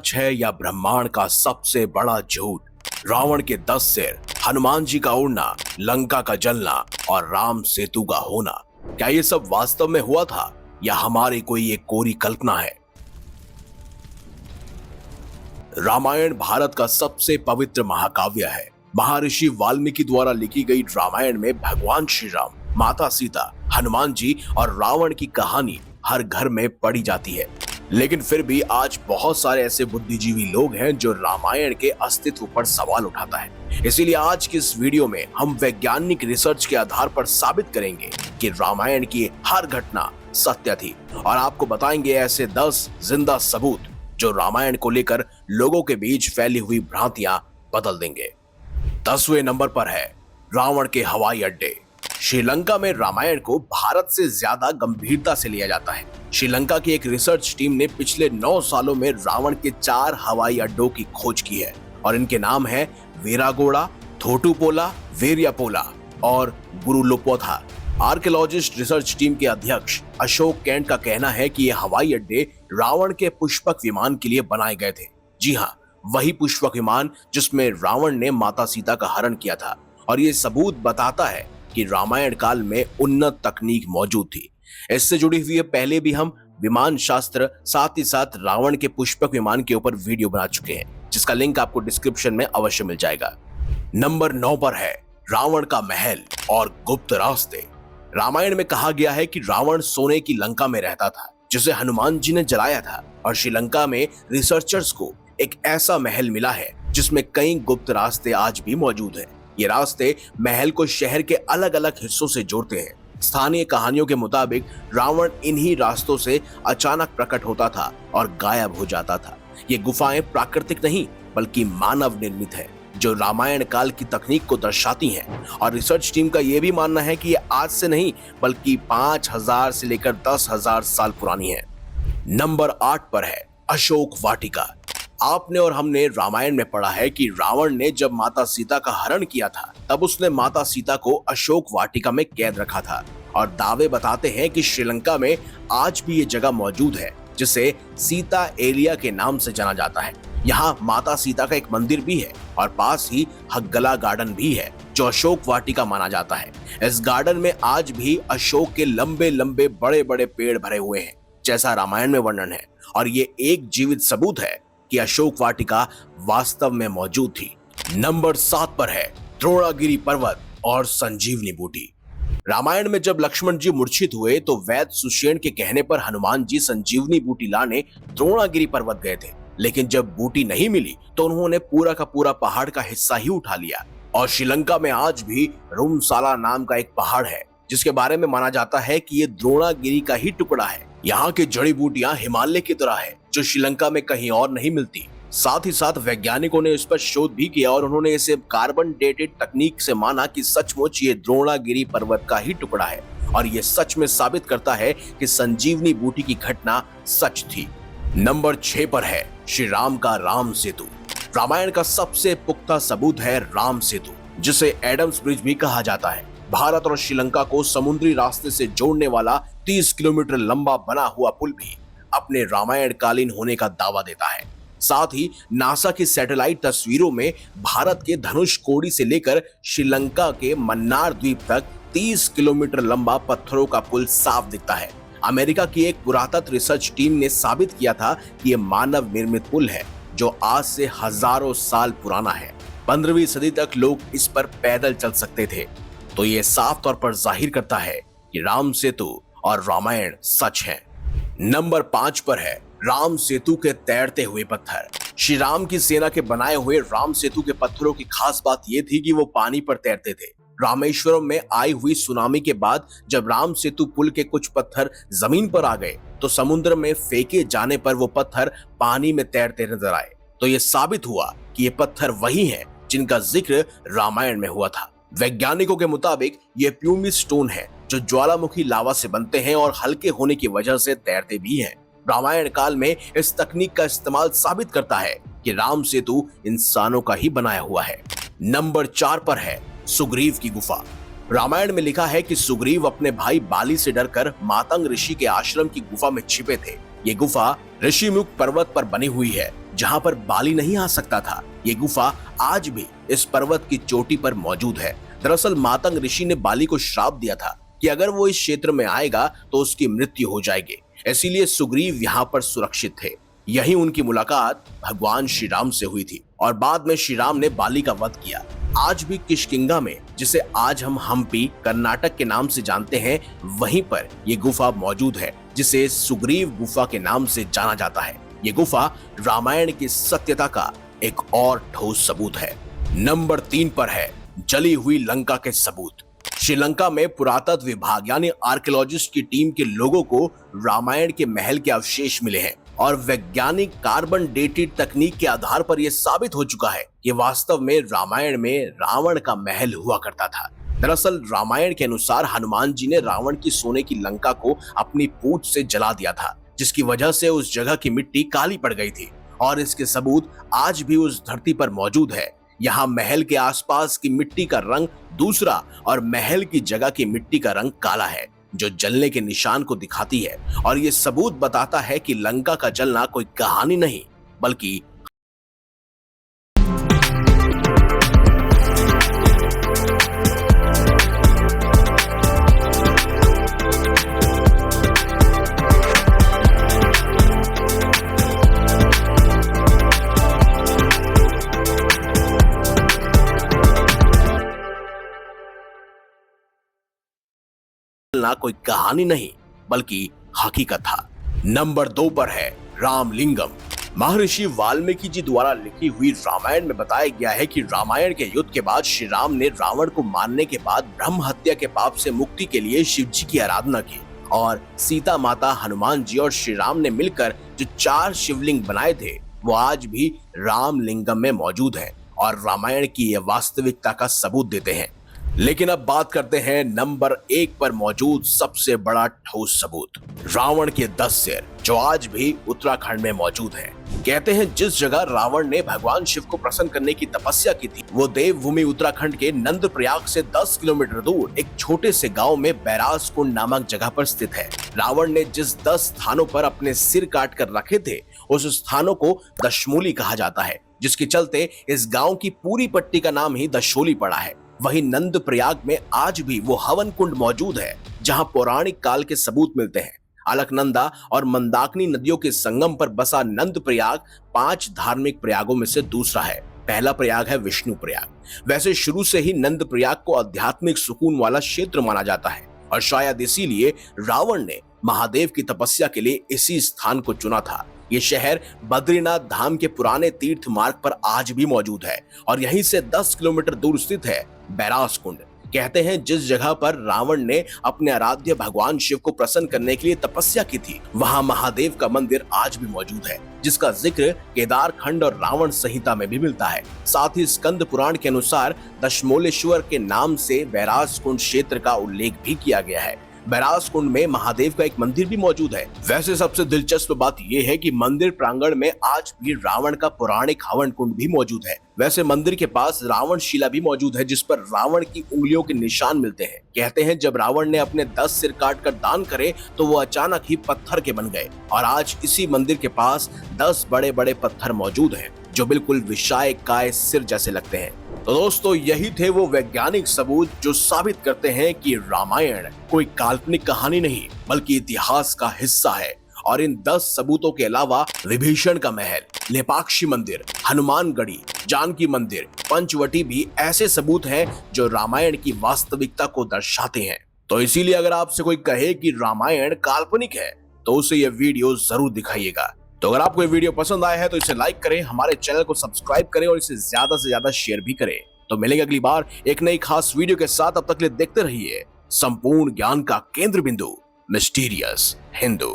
सच है या ब्रह्मांड का सबसे बड़ा झूठ? रावण के 10 सिर, हनुमान जी का उड़ना, लंका का जलना और राम सेतु का होना, क्या ये सब वास्तव में हुआ था या हमारी कोई एक कोरी कल्पना है? रामायण भारत का सबसे पवित्र महाकाव्य है। महर्षि वाल्मीकि द्वारा लिखी गई रामायण में भगवान श्री राम, माता सीता, हनुमान जी और रावण की कहानी हर घर में पढ़ी जाती है। लेकिन फिर भी आज बहुत सारे ऐसे बुद्धिजीवी लोग हैं जो रामायण के अस्तित्व पर सवाल उठाता है। इसीलिए आज की इस वीडियो में हम वैज्ञानिक रिसर्च के आधार पर साबित करेंगे कि रामायण की हर घटना सत्य थी और आपको बताएंगे ऐसे 10 जिंदा सबूत जो रामायण को लेकर लोगों के बीच फैली हुई भ्रांतियां बदल देंगे। 10वें नंबर पर है रावण के हवाई अड्डे। श्रीलंका में रामायण को भारत से ज्यादा गंभीरता से लिया जाता है। श्रीलंका की एक रिसर्च टीम ने पिछले 9 सालों में रावण के 4 हवाई अड्डों की खोज की है और इनके नाम है वीरागोड़ा, थोटुपोला, वेरियापोला और गुरुलोपोथा। आर्कियोलॉजिस्ट रिसर्च टीम के अध्यक्ष अशोक कैंट का कहना है कि ये हवाई अड्डे रावण के पुष्पक विमान के लिए बनाए गए थे। जी हाँ, वही पुष्पक विमान जिसमें रावण ने माता सीता का हरण किया था। और ये सबूत बताता है कि रामायण काल में उन्नत तकनीक मौजूद थी। इससे जुड़ी हुई पहले भी हम विमान शास्त्र साथ ही साथ रावण के पुष्पक विमान के ऊपर वीडियो बना चुके हैं, जिसका लिंक आपको डिस्क्रिप्शन में अवश्य मिल जाएगा। नंबर 9 पर है रावण का महल और गुप्त रास्ते। रामायण में कहा गया है कि रावण सोने की लंका में रहता था जिसे हनुमान जी ने जलाया था और श्रीलंका में रिसर्चर्स को एक ऐसा महल मिला है जिसमें कई गुप्त रास्ते आज भी मौजूद हैं। ये रास्ते महल को शहर के अलग अलग हिस्सों से जोड़ते हैं। स्थानीय कहानियों के मुताबिक रावण इन्हीं रास्तों से अचानक प्रकट होता था और गायब हो जाता था। ये गुफाएं प्राकृतिक नहीं बल्कि मानव निर्मित है जो रामायण काल की तकनीक को दर्शाती हैं। और रिसर्च टीम का यह भी मानना है कि ये आज से नहीं बल्कि 5000 से लेकर 10,000 साल पुरानी है। नंबर 8 पर है अशोक वाटिका। आपने और हमने रामायण में पढ़ा है कि रावण ने जब माता सीता का हरण किया था तब उसने माता सीता को अशोक वाटिका में कैद रखा था। और दावे बताते हैं कि श्रीलंका में आज भी ये जगह मौजूद है जिसे सीता एलिया के नाम से जाना जाता है। यहाँ माता सीता का एक मंदिर भी है और पास ही हग्गला गार्डन भी है जो अशोक वाटिका माना जाता है। इस गार्डन में आज भी अशोक के लंबे लंबे बड़े बड़े पेड़ भरे हुए हैं जैसा रामायण में वर्णन है। और ये एक जीवित सबूत है कि अशोक वाटिका वास्तव में मौजूद थी। नंबर 7 पर है द्रोणागिरी पर्वत और संजीवनी बूटी। रामायण में जब लक्ष्मण जी मूर्छित हुए तो वैद्य सुषेण के कहने पर हनुमान जी संजीवनी बूटी लाने द्रोणागिरी पर्वत गए थे। लेकिन जब बूटी नहीं मिली तो उन्होंने पूरा का पूरा पहाड़ का हिस्सा ही उठा लिया। और श्रीलंका में आज भी रुमसाला नाम का एक पहाड़ है जिसके बारे में माना जाता है कि ये द्रोणागिरी का ही टुकड़ा है। यहाँ की जड़ी बूटियां हिमालय की तरह है जो श्रीलंका में कहीं और नहीं मिलती। साथ ही साथ वैज्ञानिकों ने इस पर शोध भी किया और उन्होंने इसे कार्बन डेटेड तकनीक से माना कि सचमुच ये द्रोणागिरी पर्वत का ही टुकड़ा है। और ये सच में साबित करता है कि संजीवनी बूटी की घटना सच थी। नंबर 6 पर है श्री राम का राम सेतु। रामायण का सबसे पुख्ता सबूत है राम सेतु, जिसे एडम्स ब्रिज भी कहा जाता है। भारत और श्रीलंका को समुद्री रास्ते से जोड़ने वाला 30 किलोमीटर लंबा बना हुआ पुल भी अपने रामायण कालीन होने का दावा देता है। साथ ही नासा की सैटेलाइट तस्वीरों में भारत के धनुष कोडी से लेकर श्रीलंका के मन्नार द्वीप तक 30 किलोमीटर लंबा पत्थरों का पुल साफ दिखता है। अमेरिका की एक पुरातत्व रिसर्च टीम ने साबित किया था कि ये मानव निर्मित पुल है जो आज से हजारों साल पुराना है। 15वीं सदी तक लोग इस पर पैदल चल सकते थे। तो ये साफ तौर पर जाहिर करता है कि राम सेतु और रामायण सच है। नंबर 5 पर है राम सेतु के तैरते हुए पत्थर। श्री राम की सेना के बनाए हुए राम सेतु के पत्थरों की खास बात यह थी कि वो पानी पर तैरते थे। रामेश्वरम में आई हुई सुनामी के बाद जब राम सेतु पुल के कुछ पत्थर जमीन पर आ गए तो समुद्र में फेंके जाने पर वो पत्थर पानी में तैरते नजर आए। तो ये साबित हुआ कि ये पत्थर वही हैं जिनका जिक्र रामायण में हुआ था। वैज्ञानिकों के मुताबिक ये प्यूमिस स्टोन है जो ज्वालामुखी लावा से बनते हैं और हल्के होने की वजह से तैरते भी हैं। रामायण काल में इस तकनीक का इस्तेमाल साबित करता है कि राम सेतु इंसानों का ही बनाया हुआ है। नंबर 4 पर है सुग्रीव की गुफा। रामायण में लिखा है कि सुग्रीव अपने भाई बाली से डरकर मातंग ऋषि के आश्रम की गुफा में छिपे थे। ये गुफा ऋषिमुख पर्वत पर बनी हुई है जहां पर बाली नहीं आ सकता था। ये गुफा आज भी इस पर्वत की चोटी पर मौजूद है। दरअसल मातंग ऋषि ने बाली को श्राप दिया था कि अगर वो इस क्षेत्र में आएगा तो उसकी मृत्यु हो जाएगी, इसीलिए सुग्रीव यहाँ पर सुरक्षित थे। यही उनकी मुलाकात भगवान श्री राम से हुई थी और बाद में श्री राम ने बाली का वध किया। आज भी किष्किंधा में, जिसे आज हम हम्पी कर्नाटक के नाम से जानते हैं, वहीं पर ये गुफा मौजूद है जिसे सुग्रीव गुफा के नाम से जाना जाता है। ये गुफा रामायण की सत्यता का एक और ठोस सबूत है। नंबर 3 पर है जली हुई लंका के सबूत। श्रीलंका में पुरातत्व विभाग यानी आर्कियोलॉजिस्ट की टीम के लोगों को रामायण के महल के अवशेष मिले हैं और वैज्ञानिक कार्बन डेटेड तकनीक के आधार पर यह साबित हो चुका है कि वास्तव में रामायण में रावण का महल हुआ करता था। दरअसल रामायण के अनुसार हनुमान जी ने रावण की सोने की लंका को अपनी पूंछ से जला दिया था, जिसकी वजह से उस जगह की मिट्टी काली पड़ गई थी और इसके सबूत आज भी उस धरती पर मौजूद है। यहाँ महल के आसपास की मिट्टी का रंग दूसरा और महल की जगह की मिट्टी का रंग काला है, जो जलने के निशान को दिखाती है और ये सबूत बताता है कि लंका का जलना कोई कहानी नहीं बल्कि कोई कहानी नहीं बल्कि हकीकत था। नंबर 2 पर है रामलिंगम। महर्षि वाल्मीकि जी द्वारा लिखी हुई रामायण में बताया गया है कि रामायण के युद्ध के बाद श्री राम ने रावण को मारने के बाद ब्रह्म हत्या के पाप से मुक्ति के लिए शिव जी की आराधना की और सीता माता, हनुमान जी और श्री राम ने मिलकर जो 4 शिवलिंग बनाए थे वो आज भी रामलिंगम में मौजूद है और रामायण की यह वास्तविकता का सबूत देते हैं। लेकिन अब बात करते हैं नंबर 1 पर मौजूद सबसे बड़ा ठोस सबूत, रावण के 10 सिर, जो आज भी उत्तराखंड में मौजूद है। कहते हैं जिस जगह रावण ने भगवान शिव को प्रसन्न करने की तपस्या की थी वो देवभूमि उत्तराखंड के नंदप्रयाग से 10 किलोमीटर दूर एक छोटे से गांव में बैरास कुंड नामक जगह पर स्थित है। रावण ने जिस 10 स्थानों पर अपने सिर काट कर रखे थे उस स्थानों को दशमूली कहा जाता है, जिसके चलते इस गाँव की पूरी पट्टी का नाम ही दशोली पड़ा है। वहीं नंदप्रयाग में आज भी वो हवन कुंड मौजूद है जहां पौराणिक काल के सबूत मिलते हैं। अलकनंदा और मंदाकिनी नदियों के संगम पर बसा नंदप्रयाग 5 धार्मिक प्रयागों में से दूसरा है। पहला प्रयाग है विष्णु प्रयाग। वैसे शुरू से ही नंदप्रयाग को आध्यात्मिक सुकून वाला क्षेत्र माना जाता है और शायद इसीलिए रावण ने महादेव की तपस्या के लिए इसी स्थान को चुना था। ये शहर बद्रीनाथ धाम के पुराने तीर्थ मार्ग पर आज भी मौजूद है और यहीं से 10 किलोमीटर दूर स्थित है बैरास कुंड। कहते हैं जिस जगह पर रावण ने अपने आराध्य भगवान शिव को प्रसन्न करने के लिए तपस्या की थी वहां महादेव का मंदिर आज भी मौजूद है, जिसका जिक्र केदार खंड और रावण संहिता में भी मिलता है। साथ ही स्कंद पुराण के अनुसार दशमोलेश्वर के नाम से बैरास कुंड क्षेत्र का उल्लेख भी किया गया है। बैरास कुंड में महादेव का एक मंदिर भी मौजूद है। वैसे सबसे दिलचस्प बात यह है कि मंदिर प्रांगण में आज भी रावण का पौराणिक हवन कुंड भी मौजूद है। वैसे मंदिर के पास रावण शिला भी मौजूद है जिस पर रावण की उंगलियों के निशान मिलते हैं। कहते हैं जब रावण ने अपने 10 सिर काट कर दान करे तो वो अचानक ही पत्थर के बन गए और आज इसी मंदिर के पास 10 बड़े बड़े पत्थर मौजूद हैं जो बिल्कुल विशाल काय सिर जैसे लगते हैं। तो दोस्तों यही थे वो वैज्ञानिक सबूत जो साबित करते हैं कि रामायण कोई काल्पनिक कहानी नहीं बल्कि इतिहास का हिस्सा है। और इन 10 सबूतों के अलावा विभीषण का महल, लेपाक्षी मंदिर, हनुमानगढ़ी, जानकी मंदिर, पंचवटी भी ऐसे सबूत हैं जो रामायण की वास्तविकता को दर्शाते हैं। तो इसीलिए अगर आपसे कोई कहे कि रामायण काल्पनिक है तो उसे यह वीडियो जरूर दिखाइएगा। तो अगर आपको ये वीडियो पसंद आया है तो इसे लाइक करें, हमारे चैनल को सब्सक्राइब करें और इसे ज्यादा से ज्यादा शेयर भी करें। तो मिलेंगे अगली बार एक नई खास वीडियो के साथ। अब तक के लिए देखते रहिए संपूर्ण ज्ञान का केंद्र बिंदु मिस्टीरियस हिंदू।